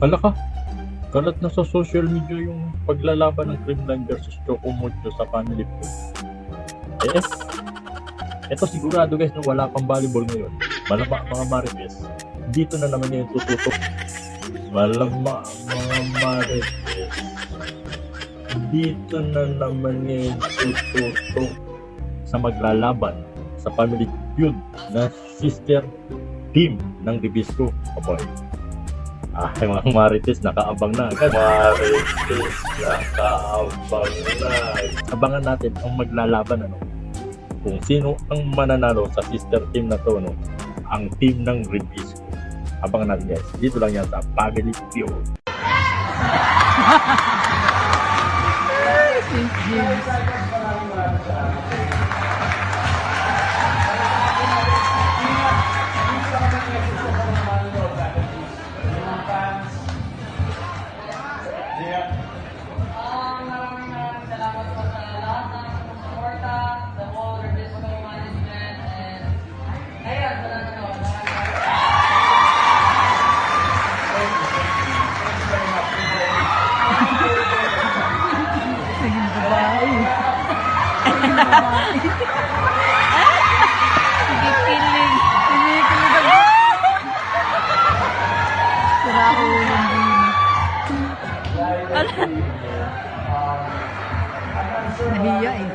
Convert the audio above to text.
Hala ka, kalat na sa social media yung paglalaban ng Creamline versus Choco Mocho sa Family Feud. Eh, eto sigurado guys, no, wala pang volleyball ngayon. Malama mga Marites, dito na naman yung tututok. Malama mga Marites, dito na naman yung tututok sa maglalaban sa Family Feud na sister team ng Ribisco. Aboy. Mga Marites, nakaabang na agad. Marites, nakaabang na. Abangan natin ang maglalaban, ano, kung sino ang mananalo sa sister team na to, no? Ang team ng Ribisco. Abangan natin guys. Dito lang yan sa Family Feud. Maraming salamat po sa lahat ng sumusuporta, sa whole Ribisco management, and ayun, Naging babae. Kikilig. Kinikilig ako. Sira ko yung din. Nahiya eh.